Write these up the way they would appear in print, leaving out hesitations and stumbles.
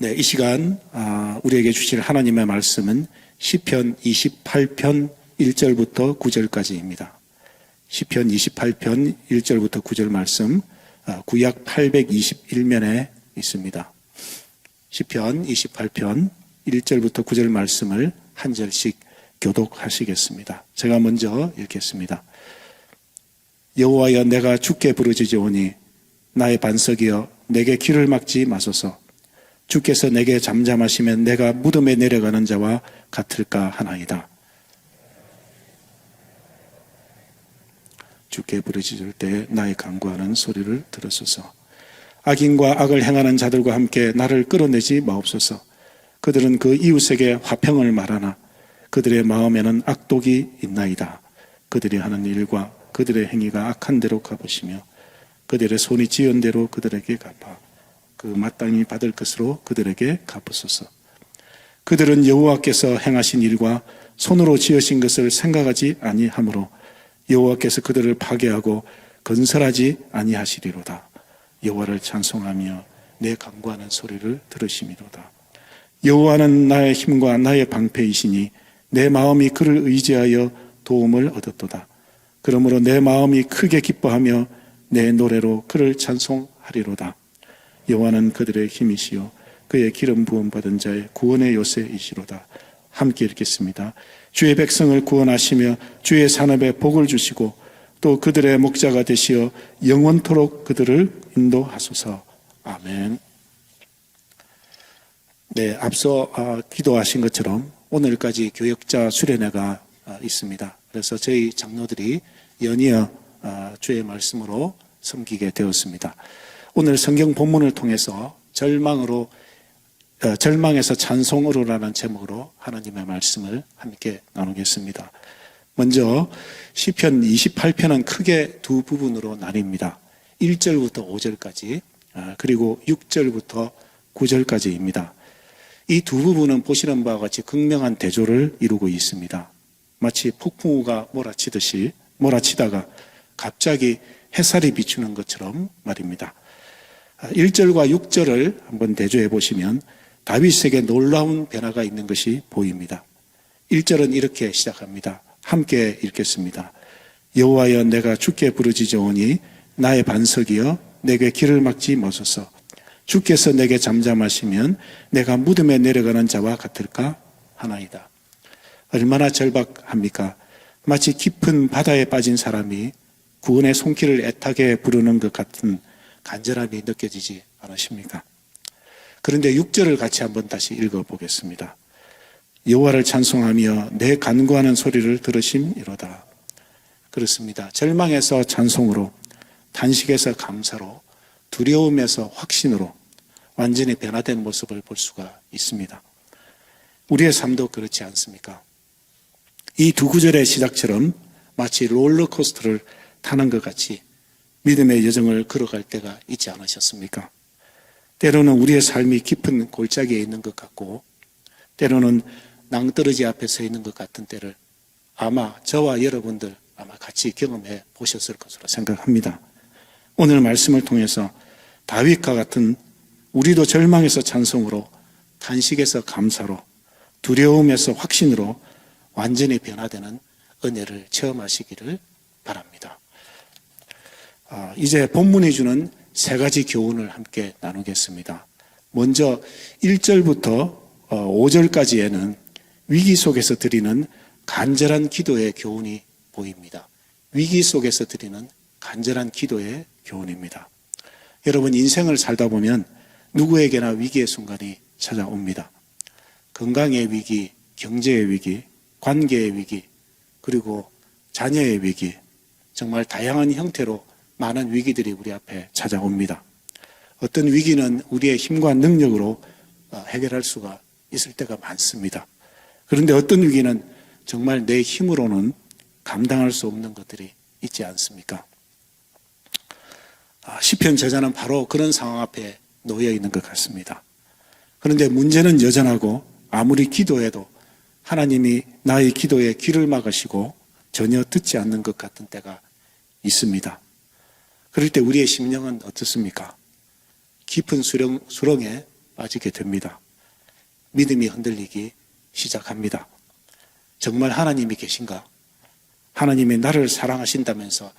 네, 이 시간 우리에게 주실 하나님의 말씀은 시편 28편 1절부터 9절까지입니다. 시편 28편 1절부터 9절 말씀 구약 821면에 있습니다. 시편 28편 1절부터 9절 말씀을 한 절씩 교독하시겠습니다. 제가 먼저 읽겠습니다. 여호와여, 내가 주께 부르짖으오니 나의 반석이여, 내게 길을 막지 마소서. 주께서 내게 잠잠하시면 내가 무덤에 내려가는 자와 같을까 하나이다. 주께 부르짖을 때 나의 간구하는 소리를 들으소서. 악인과 악을 행하는 자들과 함께 나를 끌어내지 마옵소서. 그들은 그 이웃에게 화평을 말하나 그들의 마음에는 악독이 있나이다. 그들이 하는 일과 그들의 행위가 악한 대로 갚으시며 그들의 손이 지은 대로 그들에게 갚아 그 마땅히 받을 것으로 그들에게 갚으소서. 그들은 여호와께서 행하신 일과 손으로 지으신 것을 생각하지 아니하므로 여호와께서 그들을 파괴하고 건설하지 아니하시리로다. 여호와를 찬송하며 내 간구하는 소리를 들으심이로다. 여호와는 나의 힘과 나의 방패이시니 내 마음이 그를 의지하여 도움을 얻었도다. 그러므로 내 마음이 크게 기뻐하며 내 노래로 그를 찬송하리로다. 여호와는 그들의 힘이시요 그의 기름 부음 받은 자의 구원의 요새이시로다. 함께 읽겠습니다. 주의 백성을 구원하시며 주의 산업에 복을 주시고 또 그들의 목자가 되시어 영원토록 그들을 인도하소서. 아멘. 네, 앞서 기도하신 것처럼 오늘까지 교역자 수련회가 있습니다. 그래서 저희 장로들이 연이어 주의 말씀으로 섬기게 되었습니다. 오늘 성경 본문을 통해서 절망에서 찬송으로라는 제목으로 하나님의 말씀을 함께 나누겠습니다. 먼저 시편 28편은 크게 두 부분으로 나뉩니다. 1절부터 5절까지 그리고 6절부터 9절까지입니다. 이 두 부분은 보시는 바와 같이 극명한 대조를 이루고 있습니다. 마치 폭풍우가 몰아치다가 갑자기 햇살이 비추는 것처럼 말입니다. 1절과 6절을 한번 대조해 보시면 다윗에게 놀라운 변화가 있는 것이 보입니다. 1절은 이렇게 시작합니다. 함께 읽겠습니다. 여호와여, 내가 주께 부르짖으오니 나의 반석이여, 내게 길을 막지 마소서. 주께서 내게 잠잠하시면 내가 무덤에 내려가는 자와 같을까 하나이다. 얼마나 절박합니까? 마치 깊은 바다에 빠진 사람이 구원의 손길을 애타게 부르는 것 같은 간절함이 느껴지지 않으십니까? 그런데 6절을 같이 한번 다시 읽어보겠습니다. 여호와를 찬송하며 내 간구하는 소리를 들으심이로다. 그렇습니다. 절망에서 찬송으로, 단식에서 감사로, 두려움에서 확신으로 완전히 변화된 모습을 볼 수가 있습니다. 우리의 삶도 그렇지 않습니까? 이 두 구절의 시작처럼 마치 롤러코스터를 타는 것 같이 믿음의 여정을 걸어갈 때가 있지 않으셨습니까? 때로는 우리의 삶이 깊은 골짜기에 있는 것 같고 때로는 낭떠러지 앞에 서 있는 것 같은 때를 아마 저와 여러분들 아마 같이 경험해 보셨을 것으로 생각합니다. 오늘 말씀을 통해서 다윗과 같은 우리도 절망에서 찬송으로, 단식에서 감사로, 두려움에서 확신으로 완전히 변화되는 은혜를 체험하시기를 바랍니다. 이제 본문이 주는 세 가지 교훈을 함께 나누겠습니다. 먼저 1절부터 5절까지에는 위기 속에서 드리는 간절한 기도의 교훈이 보입니다. 위기 속에서 드리는 간절한 기도의 교훈입니다. 여러분, 인생을 살다 보면 누구에게나 위기의 순간이 찾아옵니다. 건강의 위기, 경제의 위기, 관계의 위기, 그리고 자녀의 위기, 정말 다양한 형태로 많은 위기들이 우리 앞에 찾아옵니다. 어떤 위기는 우리의 힘과 능력으로 해결할 수가 있을 때가 많습니다. 그런데 어떤 위기는 정말 내 힘으로는 감당할 수 없는 것들이 있지 않습니까? 시편 저자는 바로 그런 상황 앞에 놓여 있는 것 같습니다. 그런데 문제는 여전하고 아무리 기도해도 하나님이 나의 기도에 귀를 막으시고 전혀 듣지 않는 것 같은 때가 있습니다. 그럴 때 우리의 심령은 어떻습니까? 깊은 수렁에 빠지게 됩니다. 믿음이 흔들리기 시작합니다. 정말 하나님이 계신가? 하나님이 나를 사랑하신다면서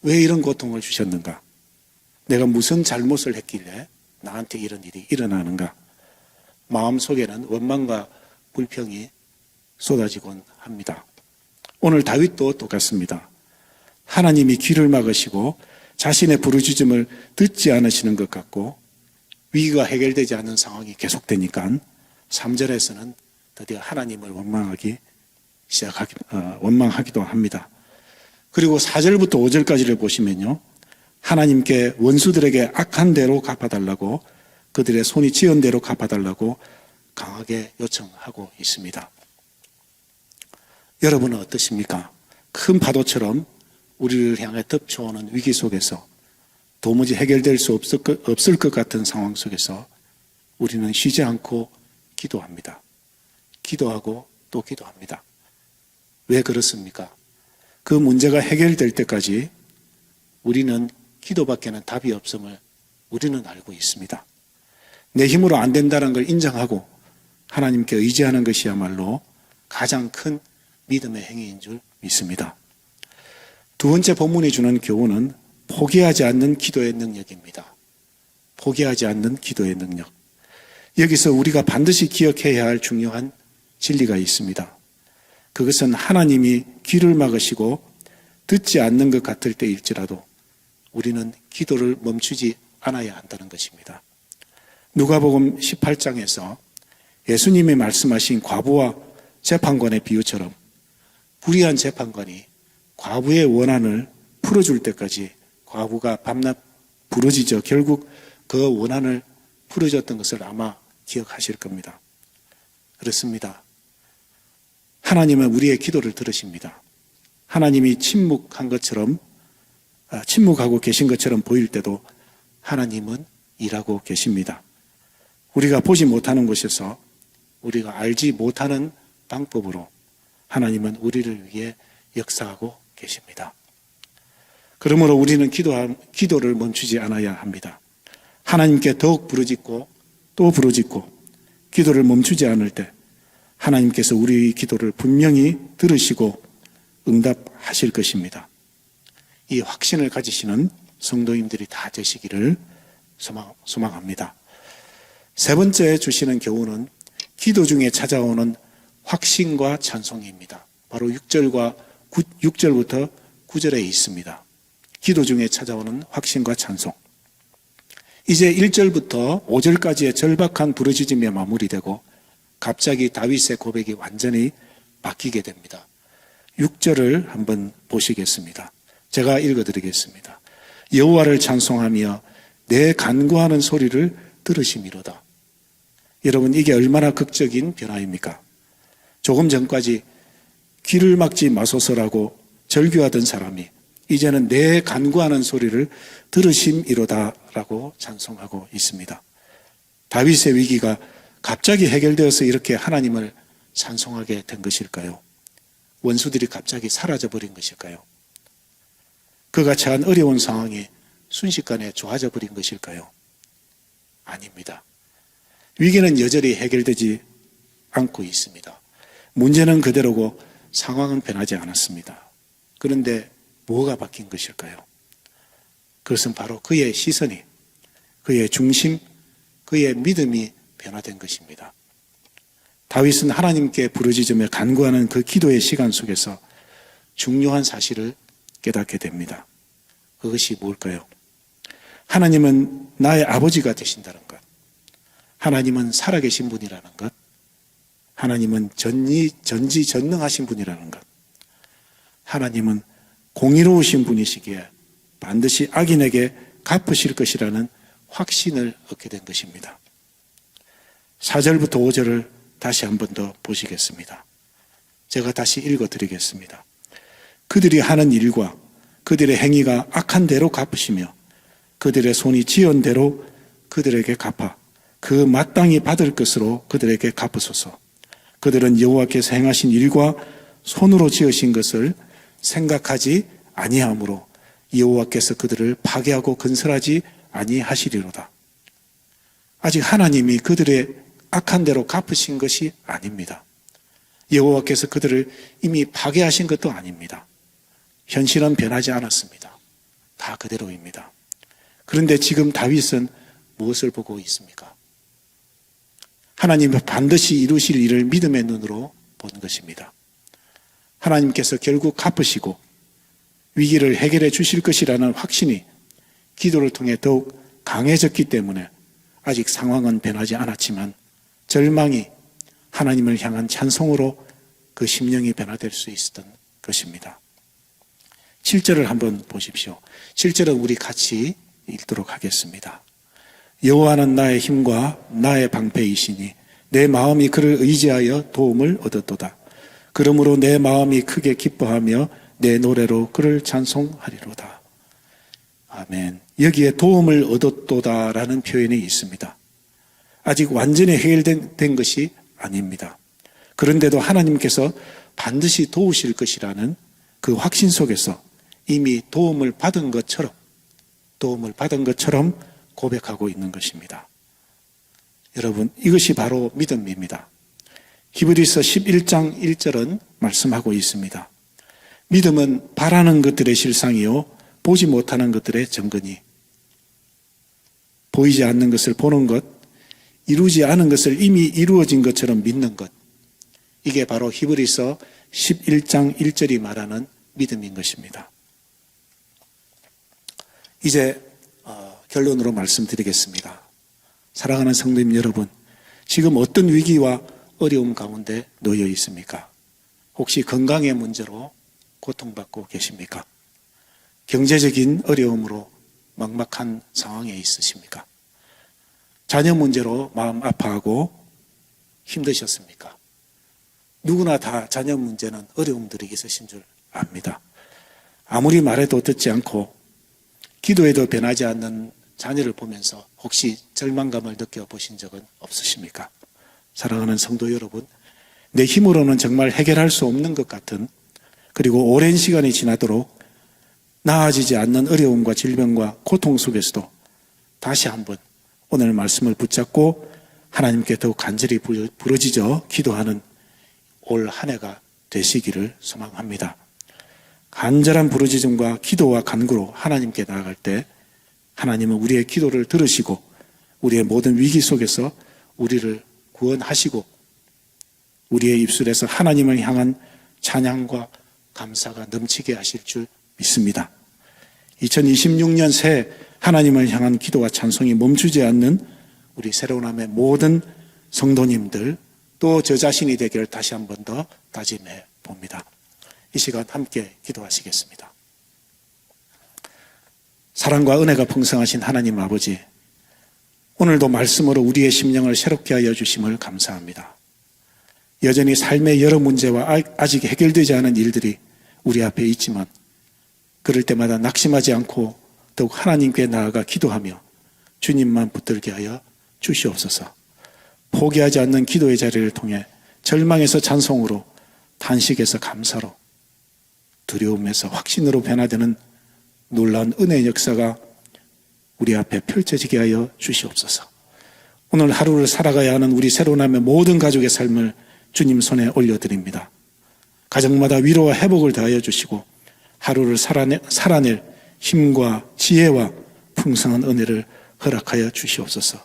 왜 이런 고통을 주셨는가? 내가 무슨 잘못을 했길래 나한테 이런 일이 일어나는가? 마음속에는 원망과 불평이 쏟아지곤 합니다. 오늘 다윗도 똑같습니다. 하나님이 귀를 막으시고 자신의 부르짖음을 듣지 않으시는 것 같고 위기가 해결되지 않는 상황이 계속되니까 3절에서는 드디어 하나님을 원망하기도 합니다. 그리고 4절부터 5절까지를 보시면요, 하나님께 원수들에게 악한 대로 갚아달라고, 그들의 손이 지은 대로 갚아달라고 강하게 요청하고 있습니다. 여러분은 어떠십니까? 큰 파도처럼 우리를 향해 덮쳐오는 위기 속에서 도무지 해결될 수 없을 것 같은 상황 속에서 우리는 쉬지 않고 기도합니다. 기도하고 또 기도합니다. 왜 그렇습니까? 그 문제가 해결될 때까지 우리는 기도밖에는 답이 없음을 우리는 알고 있습니다. 내 힘으로 안 된다는 걸 인정하고 하나님께 의지하는 것이야말로 가장 큰 믿음의 행위인 줄 믿습니다. 두 번째 본문이 주는 교훈은 포기하지 않는 기도의 능력입니다. 포기하지 않는 기도의 능력. 여기서 우리가 반드시 기억해야 할 중요한 진리가 있습니다. 그것은 하나님이 귀를 막으시고 듣지 않는 것 같을 때일지라도 우리는 기도를 멈추지 않아야 한다는 것입니다. 누가복음 18장에서 예수님이 말씀하신 과부와 재판관의 비유처럼 불의한 재판관이 과부의 원한을 풀어줄 때까지 과부가 밤낮 부르짖어 결국 그 원한을 풀어줬던 것을 아마 기억하실 겁니다. 그렇습니다. 하나님은 우리의 기도를 들으십니다. 하나님이 침묵하고 계신 것처럼 보일 때도 하나님은 일하고 계십니다. 우리가 보지 못하는 곳에서 우리가 알지 못하는 방법으로 하나님은 우리를 위해 역사하고 계십니다. 그러므로 우리는 기도를 멈추지 않아야 합니다. 하나님께 더욱 부르짖고 또 부르짖고 기도를 멈추지 않을 때 하나님께서 우리의 기도를 분명히 들으시고 응답하실 것입니다. 이 확신을 가지시는 성도님들이 다 되시기를 소망합니다. 세 번째 주시는 교훈은 기도 중에 찾아오는 확신과 찬송입니다. 바로 6절부터 9절에 있습니다. 기도 중에 찾아오는 확신과 찬송. 이제 1절부터 5절까지의 절박한 부르짖음에 마무리되고 갑자기 다윗의 고백이 완전히 바뀌게 됩니다. 6절을 한번 보시겠습니다. 제가 읽어드리겠습니다. 여호와를 찬송하며 내 간구하는 소리를 들으심이로다. 여러분, 이게 얼마나 극적인 변화입니까? 조금 전까지 귀를 막지 마소서라고 절규하던 사람이 이제는 내 간구하는 소리를 들으심이로다라고 찬송하고 있습니다. 다윗의 위기가 갑자기 해결되어서 이렇게 하나님을 찬송하게 된 것일까요? 원수들이 갑자기 사라져버린 것일까요? 그가 처한 어려운 상황이 순식간에 좋아져 버린 것일까요? 아닙니다. 위기는 여전히 해결되지 않고 있습니다. 문제는 그대로고 상황은 변하지 않았습니다. 그런데 뭐가 바뀐 것일까요? 그것은 바로 그의 시선이, 그의 중심, 그의 믿음이 변화된 것입니다. 다윗은 하나님께 부르짖으며 간구하는 그 기도의 시간 속에서 중요한 사실을 깨닫게 됩니다. 그것이 뭘까요? 하나님은 나의 아버지가 되신다는 것, 하나님은 살아계신 분이라는 것, 하나님은 전지전능하신 분이라는 것, 하나님은 공의로우신 분이시기에 반드시 악인에게 갚으실 것이라는 확신을 얻게 된 것입니다. 4절부터 5절을 다시 한 번 더 보시겠습니다. 제가 다시 읽어드리겠습니다. 그들이 하는 일과 그들의 행위가 악한 대로 갚으시며 그들의 손이 지은 대로 그들에게 갚아 그 마땅히 받을 것으로 그들에게 갚으소서. 그들은 여호와께서 행하신 일과 손으로 지으신 것을 생각하지 아니하므로 여호와께서 그들을 파괴하고 건설하지 아니하시리로다. 아직 하나님이 그들의 악한 대로 갚으신 것이 아닙니다. 여호와께서 그들을 이미 파괴하신 것도 아닙니다. 현실은 변하지 않았습니다. 다 그대로입니다. 그런데 지금 다윗은 무엇을 보고 있습니까? 하나님이 반드시 이루실 일을 믿음의 눈으로 본 것입니다. 하나님께서 결국 갚으시고 위기를 해결해 주실 것이라는 확신이 기도를 통해 더욱 강해졌기 때문에 아직 상황은 변하지 않았지만 절망이 하나님을 향한 찬송으로 그 심령이 변화될 수 있었던 것입니다. 7절을 한번 보십시오. 7절은 우리 같이 읽도록 하겠습니다. 여호와는 나의 힘과 나의 방패이시니 내 마음이 그를 의지하여 도움을 얻었도다. 그러므로 내 마음이 크게 기뻐하며 내 노래로 그를 찬송하리로다. 아멘. 여기에 도움을 얻었도다라는 표현이 있습니다. 아직 완전히 해결된 것이 아닙니다. 그런데도 하나님께서 반드시 도우실 것이라는 그 확신 속에서 이미 도움을 받은 것처럼 고백하고 있는 것입니다. 여러분, 이것이 바로 믿음입니다. 히브리서 11장 1절은 말씀하고 있습니다. 믿음은 바라는 것들의 실상이요 보지 못하는 것들의 증거니, 보이지 않는 것을 보는 것, 이루지 않은 것을 이미 이루어진 것처럼 믿는 것, 이게 바로 히브리서 11장 1절이 말하는 믿음인 것입니다. 이제 결론으로 말씀드리겠습니다. 사랑하는 성도님 여러분, 지금 어떤 위기와 어려움 가운데 놓여 있습니까? 혹시 건강의 문제로 고통받고 계십니까? 경제적인 어려움으로 막막한 상황에 있으십니까? 자녀 문제로 마음 아파하고 힘드셨습니까? 누구나 다 자녀 문제는 어려움들이 있으신 줄 압니다. 아무리 말해도 듣지 않고 기도해도 변하지 않는 자녀를 보면서 혹시 절망감을 느껴보신 적은 없으십니까? 사랑하는 성도 여러분, 내 힘으로는 정말 해결할 수 없는 것 같은, 그리고 오랜 시간이 지나도록 나아지지 않는 어려움과 질병과 고통 속에서도 다시 한번 오늘 말씀을 붙잡고 하나님께 더욱 간절히 부르짖어 기도하는 올 한 해가 되시기를 소망합니다. 간절한 부르짖음과 기도와 간구로 하나님께 나아갈 때 하나님은 우리의 기도를 들으시고 우리의 모든 위기 속에서 우리를 구원하시고 우리의 입술에서 하나님을 향한 찬양과 감사가 넘치게 하실 줄 믿습니다. 2026년 새해 하나님을 향한 기도와 찬송이 멈추지 않는 우리 새로운함의 모든 성도님들, 또 저 자신이 되기를 다시 한 번 더 다짐해 봅니다. 이 시간 함께 기도하시겠습니다. 사랑과 은혜가 풍성하신 하나님 아버지, 오늘도 말씀으로 우리의 심령을 새롭게 하여 주심을 감사합니다. 여전히 삶의 여러 문제와 아직 해결되지 않은 일들이 우리 앞에 있지만 그럴 때마다 낙심하지 않고 더욱 하나님께 나아가 기도하며 주님만 붙들게 하여 주시옵소서. 포기하지 않는 기도의 자리를 통해 절망에서 찬송으로, 탄식에서 감사로, 두려움에서 확신으로 변화되는 놀라운 은혜의 역사가 우리 앞에 펼쳐지게 하여 주시옵소서. 오늘 하루를 살아가야 하는 우리 새로남의 모든 가족의 삶을 주님 손에 올려드립니다. 가정마다 위로와 회복을 더하여 주시고 하루를 살아낼 힘과 지혜와 풍성한 은혜를 허락하여 주시옵소서.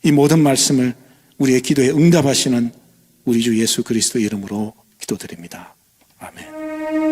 이 모든 말씀을 우리의 기도에 응답하시는 우리 주 예수 그리스도 이름으로 기도드립니다. 아멘.